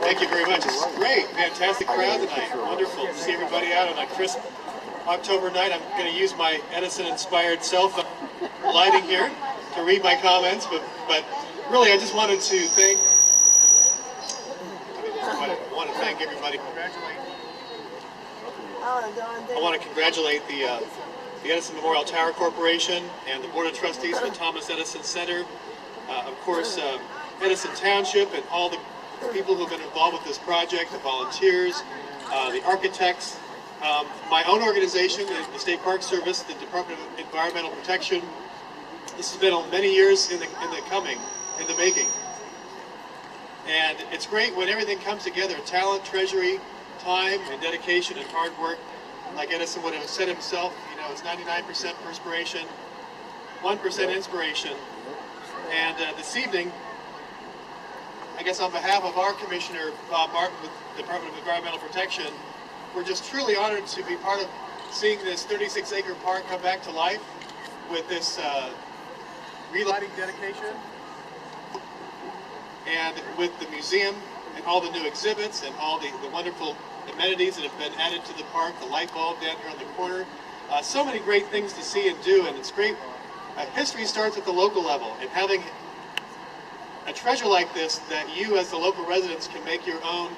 Thank you very much. It's great. Fantastic crowd tonight. Wonderful to see everybody out on a crisp October night. I'm going to use my Edison-inspired self-lighting here to read my comments, but really I just wanted to thank everybody. I want to congratulate the Edison Memorial Tower Corporation and the Board of Trustees of the Thomas Edison Center, of course Edison Township and all the people who have been involved with this project, the volunteers, the architects, my own organization, the State Park Service, the Department of Environmental Protection. This has been many years in the making. And it's great when everything comes together, talent, treasury, time, and dedication and hard work. Like Edison would have said himself, you know, it's 99% perspiration, 1% inspiration. And this evening, I guess on behalf of our Commissioner, Bob Martin with the Department of Environmental Protection, we're just truly honored to be part of seeing this 36-acre park come back to life with this relighting dedication, and with the museum and all the new exhibits and all the wonderful amenities that have been added to the park, the light bulb down here on the corner. So many great things to see and do, and it's great. History starts at the local level, and having a treasure like this that you as the local residents can make your own,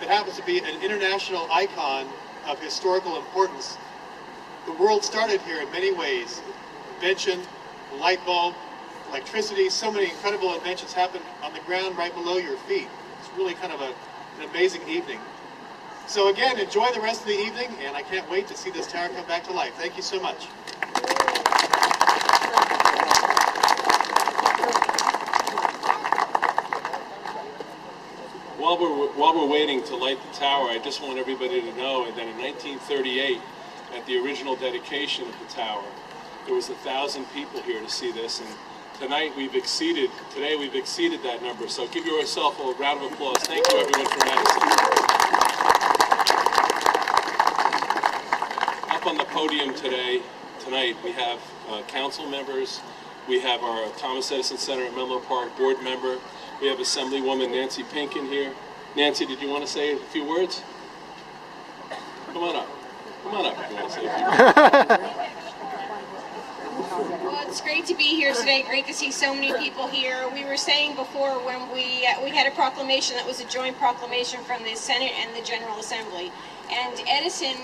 that happens to be an international icon of historical importance. The world started here in many ways. Invention, the light bulb, electricity, so many incredible inventions happen on the ground right below your feet. It's really kind of an amazing evening. So again, enjoy the rest of the evening, and I can't wait to see this tower come back to life. Thank you so much. While we're waiting to light the tower, I just want everybody to know that in 1938, at the original dedication of the tower, there was 1,000 people here to see this, and today we've exceeded that number. So give yourself a round of applause. Thank you, everyone, from Edison. Up on the podium tonight, we have council members. We have our Thomas Edison Center at Menlo Park board member. We have Assemblywoman Nancy Pinkin here. Nancy, did you want to say a few words? Come on up. Come on up if you want to say a few words. Well, it's great to be here today. Great to see so many people here. We were saying before when we had a proclamation that was a joint proclamation from the Senate and the General Assembly. And Edison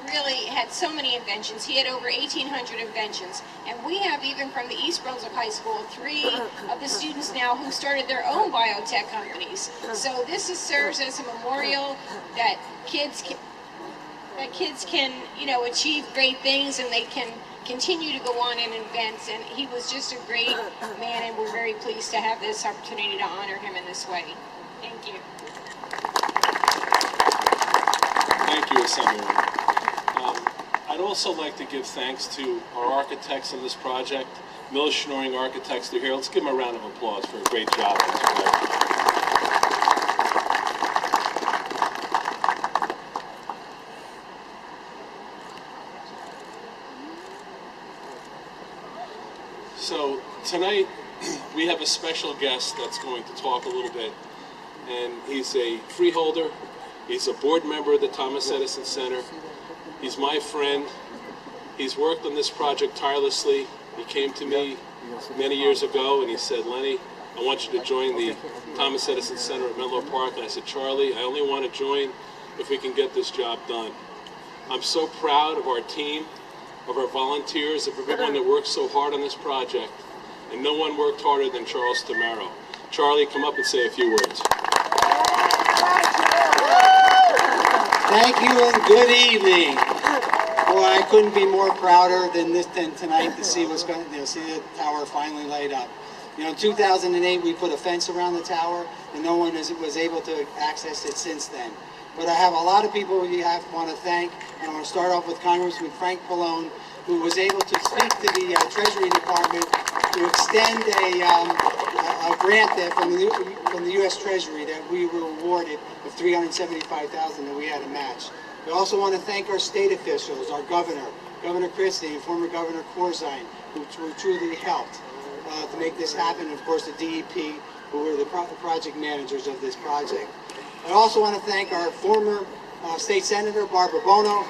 really had so many inventions. He had over 1,800 inventions. And we have, even from the East Brunswick High School, 3 of the students now who started their own biotech companies. So this serves as a memorial that kids can, you know, achieve great things, and they can continue to go on and invent. And he was just a great man, and we're very pleased to have this opportunity to honor him in this way. Thank you. Thank you, Assemblywoman. I'd also like to give thanks to our architects in this project. Miller Schnoring Architects, they're here. Let's give them a round of applause for a great job on this project. So tonight we have a special guest that's going to talk a little bit, and he's a freeholder. He's a board member of the Thomas Edison Center. He's my friend. He's worked on this project tirelessly. He came to me many years ago and he said, Lenny, I want you to join the Thomas Edison Center at Menlo Park. And I said, Charlie, I only want to join if we can get this job done. I'm so proud of our team, of our volunteers, of everyone that worked so hard on this project. And no one worked harder than Charles Tamaro. Charlie, come up and say a few words. Thank you and good evening. Boy, I couldn't be more prouder than tonight to see what's going to see the tower finally light up. You know, in 2008 we put a fence around the tower, and no one was able to access it since then. But I have a lot of people want to thank, and I want to start off with Congressman Frank Pallone, who was able to speak to the Treasury Department to extend a grant that from the U.S. Treasury that we were awarded of $375,000 that we had to match. We also want to thank our state officials, our Governor Christie, and former Governor Corzine, who truly helped to make this happen, and of course the DEP, who were the project managers of this project. I also want to thank our former State Senator, Barbara Bono.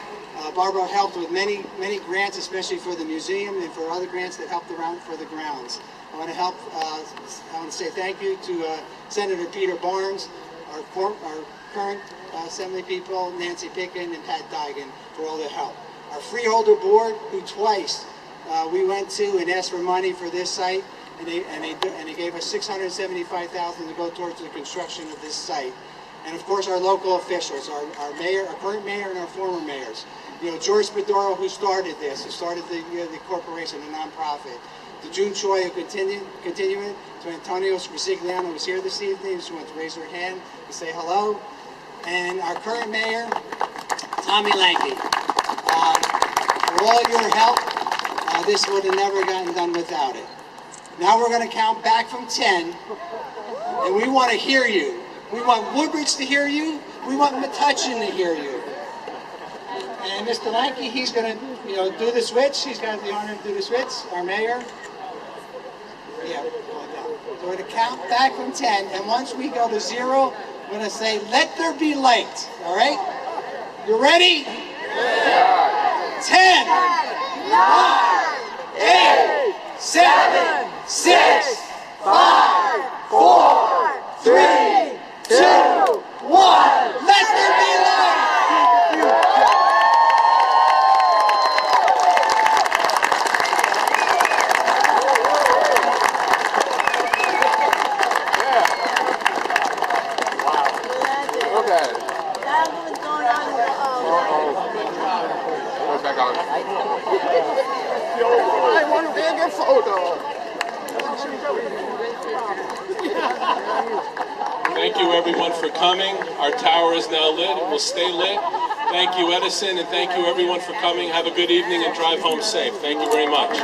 Barbara helped with many grants, especially for the museum and for other grants that helped around for the grounds. I want to say thank you to Senator Peter Barnes, our current Assembly people, Nancy Picken and Pat Digan, for all their help. Our freeholder board, who twice we went to and asked for money for this site, and they gave us $675,000 to go towards the construction of this site. And of course, our local officials, our mayor, our current mayor, and our former mayors. You know, George Spadoro, who started this, who started the corporation, the nonprofit. To June Choi, who continued it. To Antonio Scrisigliano, who's here this evening, who wants to raise her hand and say hello. And our current mayor, Tommy Lanky. For all your help, this would have never gotten done without it. Now we're going to count back from 10, and we want to hear you. We want Woodbridge to hear you. We want Metuchen to hear you. And Mr. Lanky, he's going to, do the switch. He's got the honor to do the switch. Our mayor. Yeah. So we're going to count back from 10, and once we go to 0, we're going to say, "Let there be light." All right? You ready? Yeah. 10, 9, 8, 7, 6, 5, 4, 3, 2, 1. Let there be light. I want to take a photo. Thank you everyone for coming. Our tower is now lit and will stay lit. Thank you Edison, and thank you everyone for coming. Have a good evening and drive home safe. Thank you very much.